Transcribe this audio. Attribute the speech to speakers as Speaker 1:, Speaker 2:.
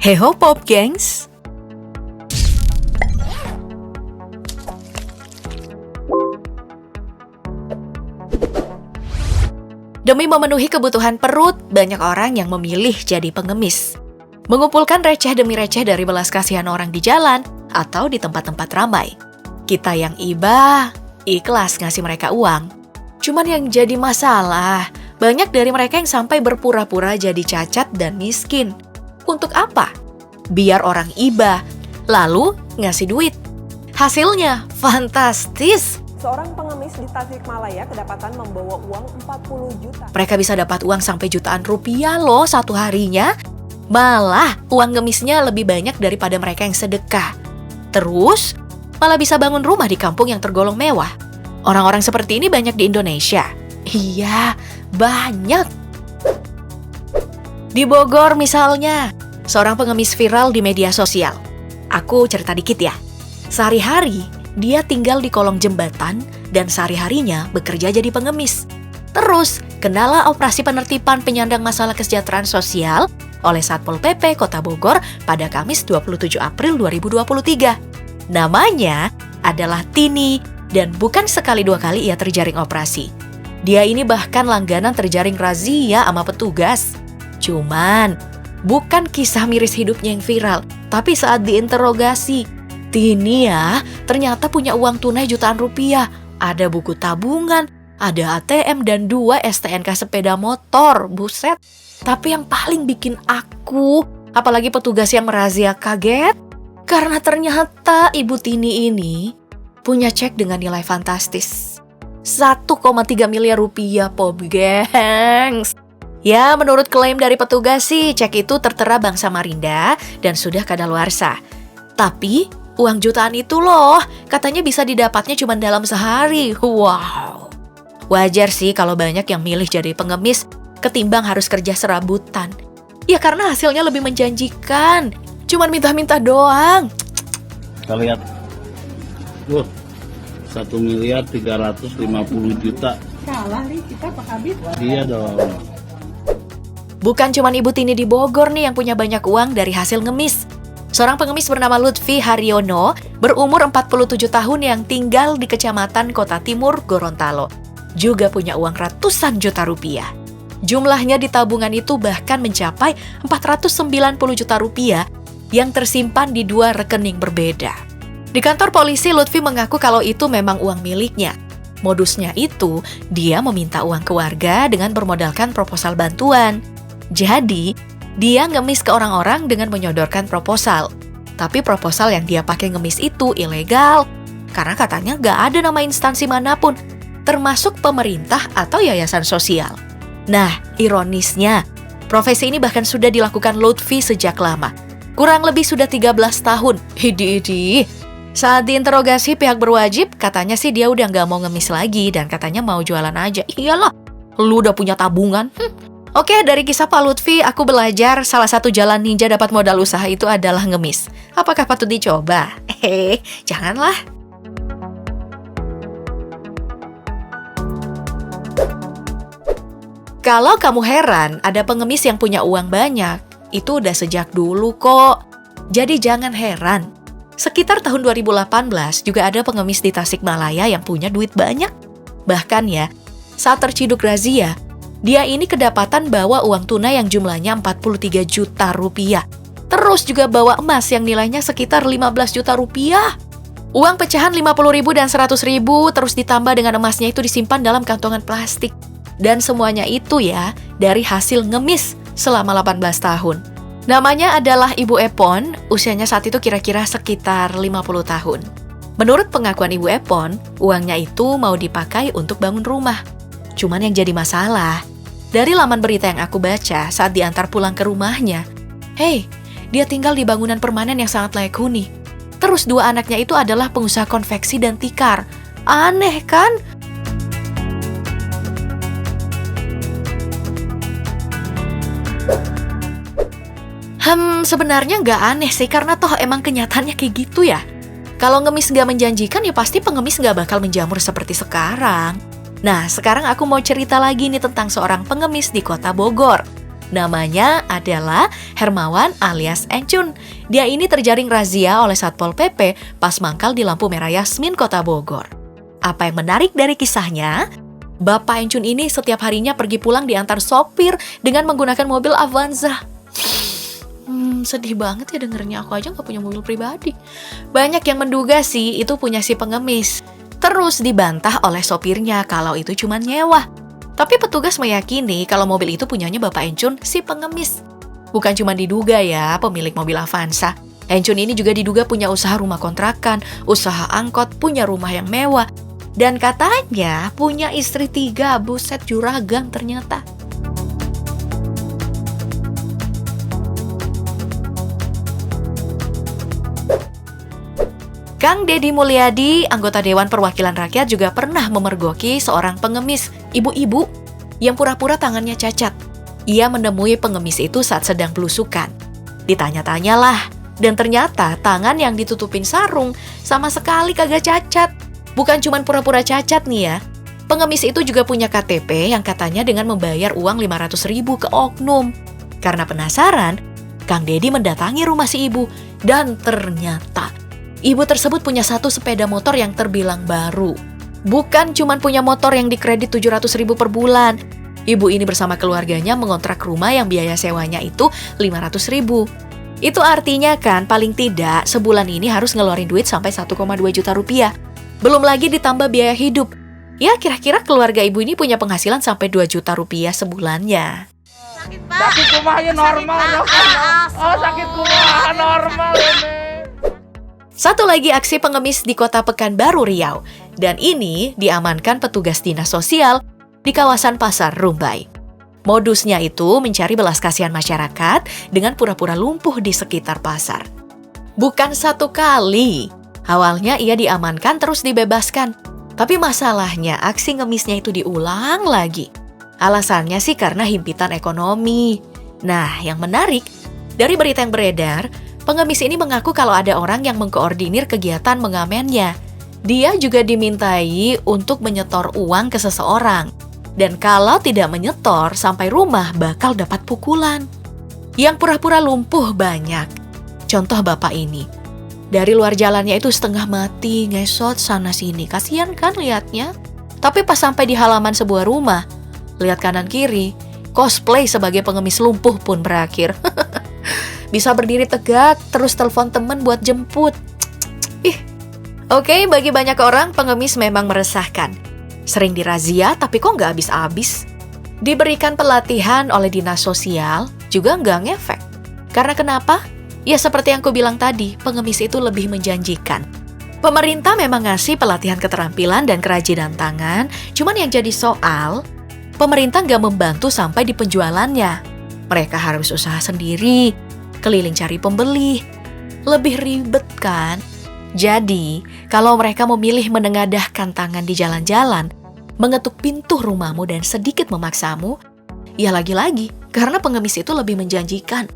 Speaker 1: Heho Pop gengs! Demi memenuhi kebutuhan perut, banyak orang yang memilih jadi pengemis. Mengumpulkan receh demi receh dari belas kasihan orang di jalan atau di tempat-tempat ramai. Kita yang iba, ikhlas ngasih mereka uang. Cuman yang jadi masalah, banyak dari mereka yang sampai berpura-pura jadi cacat dan miskin. Untuk apa? Biar orang iba, lalu ngasih duit. Hasilnya fantastis.
Speaker 2: Seorang pengemis di Tasikmalaya kedapatan membawa uang 40 juta.
Speaker 1: Mereka bisa dapat uang sampai jutaan rupiah loh satu harinya. Malah uang ngemisnya lebih banyak daripada mereka yang sedekah. Terus malah bisa bangun rumah di kampung yang tergolong mewah. Orang-orang seperti ini banyak di Indonesia. Iya, banyak. Di Bogor misalnya, seorang pengemis viral di media sosial. Aku cerita dikit ya. Sehari-hari, dia tinggal di kolong jembatan dan sehari-harinya bekerja jadi pengemis. Terus, kenalah operasi penertiban penyandang masalah kesejahteraan sosial oleh Satpol PP Kota Bogor pada Kamis 27 April 2023. Namanya adalah Tini dan bukan sekali dua kali ia terjaring operasi. Dia ini bahkan langganan terjaring razia sama petugas. Cuman, bukan kisah miris hidupnya yang viral, tapi saat diinterogasi, Tini ya ternyata punya uang tunai jutaan rupiah, ada buku tabungan, ada ATM dan 2 STNK sepeda motor, buset. Tapi yang paling bikin aku, apalagi petugas yang merazia kaget, karena ternyata Ibu Tini ini punya cek dengan nilai fantastis. 1,3 miliar rupiah, Pop gengs. Ya, menurut klaim dari petugas sih, cek itu tertera Bank Samarinda dan sudah kadaluarsa. Tapi, uang jutaan itu loh, katanya bisa didapatnya cuma dalam sehari. Wow. Wajar sih kalau banyak yang milih jadi pengemis ketimbang harus kerja serabutan. Ya karena hasilnya lebih menjanjikan. Cuman minta-minta doang.
Speaker 3: Kita lihat. 1.350 juta.
Speaker 2: Salah nih kita Pak Habib.
Speaker 3: Iya dong.
Speaker 1: Bukan cuman Ibu Tini di Bogor nih yang punya banyak uang dari hasil ngemis. Seorang pengemis bernama Lutfi Haryono berumur 47 tahun yang tinggal di Kecamatan Kota Timur, Gorontalo. Juga punya uang ratusan juta rupiah. Jumlahnya di tabungan itu bahkan mencapai 490 juta rupiah yang tersimpan di 2 rekening berbeda. Di kantor polisi, Lutfi mengaku kalau itu memang uang miliknya. Modusnya itu, dia meminta uang ke warga dengan bermodalkan proposal bantuan. Jadi, dia ngemis ke orang-orang dengan menyodorkan proposal. Tapi proposal yang dia pakai ngemis itu ilegal. Karena katanya nggak ada nama instansi manapun, termasuk pemerintah atau yayasan sosial. Nah, ironisnya, profesi ini bahkan sudah dilakukan Lutfi sejak lama. Kurang lebih sudah 13 tahun. Hidi. Saat diinterogasi pihak berwajib, katanya sih dia udah nggak mau ngemis lagi dan katanya mau jualan aja. Iyalah, lu udah punya tabungan. Oke, dari kisah Pak Lutfi, aku belajar salah satu jalan ninja dapat modal usaha itu adalah ngemis. Apakah patut dicoba? Janganlah. Kalau kamu heran ada pengemis yang punya uang banyak, itu udah sejak dulu kok. Jadi jangan heran. Sekitar tahun 2018 juga ada pengemis di Tasikmalaya yang punya duit banyak. Bahkan ya, saat terciduk razia, dia ini kedapatan bawa uang tunai yang jumlahnya 43 juta rupiah. Terus juga bawa emas yang nilainya sekitar 15 juta rupiah. Uang pecahan 50.000 dan 100.000 terus ditambah dengan emasnya itu disimpan dalam kantongan plastik. Dan semuanya itu ya dari hasil ngemis selama 18 tahun. Namanya adalah Ibu Epon, usianya saat itu kira-kira sekitar 50 tahun. Menurut pengakuan Ibu Epon, uangnya itu mau dipakai untuk bangun rumah. Cuman yang jadi masalah, dari laman berita yang aku baca saat diantar pulang ke rumahnya, dia tinggal di bangunan permanen yang sangat layak huni. Terus 2 anaknya itu adalah pengusaha konveksi dan tikar. Aneh kan? Sebenarnya nggak aneh sih, karena toh emang kenyataannya kayak gitu ya. Kalau ngemis nggak menjanjikan, ya pasti pengemis nggak bakal menjamur seperti sekarang. Nah, sekarang aku mau cerita lagi nih tentang seorang pengemis di Kota Bogor. Namanya adalah Hermawan alias Encun. Dia ini terjaring razia oleh Satpol PP pas mangkal di lampu merah Yasmin, Kota Bogor. Apa yang menarik dari kisahnya? Bapak Encun ini setiap harinya pergi pulang diantar sopir dengan menggunakan mobil Avanza. Sedih banget ya dengernya, aku aja gak punya mobil pribadi. Banyak yang menduga sih itu punya si pengemis. Terus dibantah oleh sopirnya kalau itu cuma nyewa. Tapi petugas meyakini kalau mobil itu punyanya Bapak Encun, si pengemis. Bukan cuma diduga ya pemilik mobil Avanza. Encun ini juga diduga punya usaha rumah kontrakan, usaha angkot, punya rumah yang mewah. Dan katanya punya istri 3, buset juragan ternyata. Kang Deddy Mulyadi, anggota Dewan Perwakilan Rakyat juga pernah memergoki seorang pengemis, ibu-ibu, yang pura-pura tangannya cacat. Ia menemui pengemis itu saat sedang belusukan. Ditanya-tanyalah, dan ternyata tangan yang ditutupin sarung sama sekali kagak cacat. Bukan cuma pura-pura cacat nih ya. Pengemis itu juga punya KTP yang katanya dengan membayar uang 500.000 ke oknum. Karena penasaran, Kang Deddy mendatangi rumah si ibu, dan ternyata ibu tersebut punya 1 sepeda motor yang terbilang baru. Bukan cuma punya motor yang dikredit 700.000 per bulan. Ibu ini bersama keluarganya mengontrak rumah yang biaya sewanya itu 500.000. Itu artinya kan paling tidak sebulan ini harus ngeluarin duit sampai 1,2 juta rupiah. Belum lagi ditambah biaya hidup. Ya kira-kira keluarga ibu ini punya penghasilan sampai 2 juta rupiah sebulannya.
Speaker 4: Sakit kumahnya normal dok. Oh sakit kumaha normal ini.
Speaker 1: Satu lagi aksi pengemis di Kota Pekanbaru, Riau. Dan ini diamankan petugas dinas sosial di kawasan Pasar Rumbai. Modusnya itu mencari belas kasihan masyarakat dengan pura-pura lumpuh di sekitar pasar. Bukan 1 kali. Awalnya ia diamankan terus dibebaskan. Tapi masalahnya aksi ngemisnya itu diulang lagi. Alasannya sih karena himpitan ekonomi. Nah, yang menarik, dari berita yang beredar, pengemis ini mengaku kalau ada orang yang mengkoordinir kegiatan mengamennya. Dia juga dimintai untuk menyetor uang ke seseorang. Dan kalau tidak menyetor, sampai rumah bakal dapat pukulan. Yang pura-pura lumpuh banyak. Contoh bapak ini. Dari luar jalannya itu setengah mati, ngesot sana-sini. Kasian kan liatnya? Tapi pas sampai di halaman sebuah rumah, lihat kanan kiri, cosplay sebagai pengemis lumpuh pun berakhir. Bisa berdiri tegak, terus telepon temen buat jemput. Oke, bagi banyak orang, pengemis memang meresahkan. Sering dirazia, tapi kok nggak habis-habis. Diberikan pelatihan oleh dinas sosial, juga nggak ngefek. Karena kenapa? Ya seperti yang aku bilang tadi, pengemis itu lebih menjanjikan. Pemerintah memang ngasih pelatihan keterampilan dan kerajinan tangan, cuman yang jadi soal, pemerintah nggak membantu sampai di penjualannya. Mereka harus usaha sendiri, keliling cari pembeli. Lebih ribet kan? Jadi, kalau mereka memilih menengadahkan tangan di jalan-jalan, mengetuk pintu rumahmu dan sedikit memaksamu, ya lagi-lagi, karena pengemis itu lebih menjanjikan.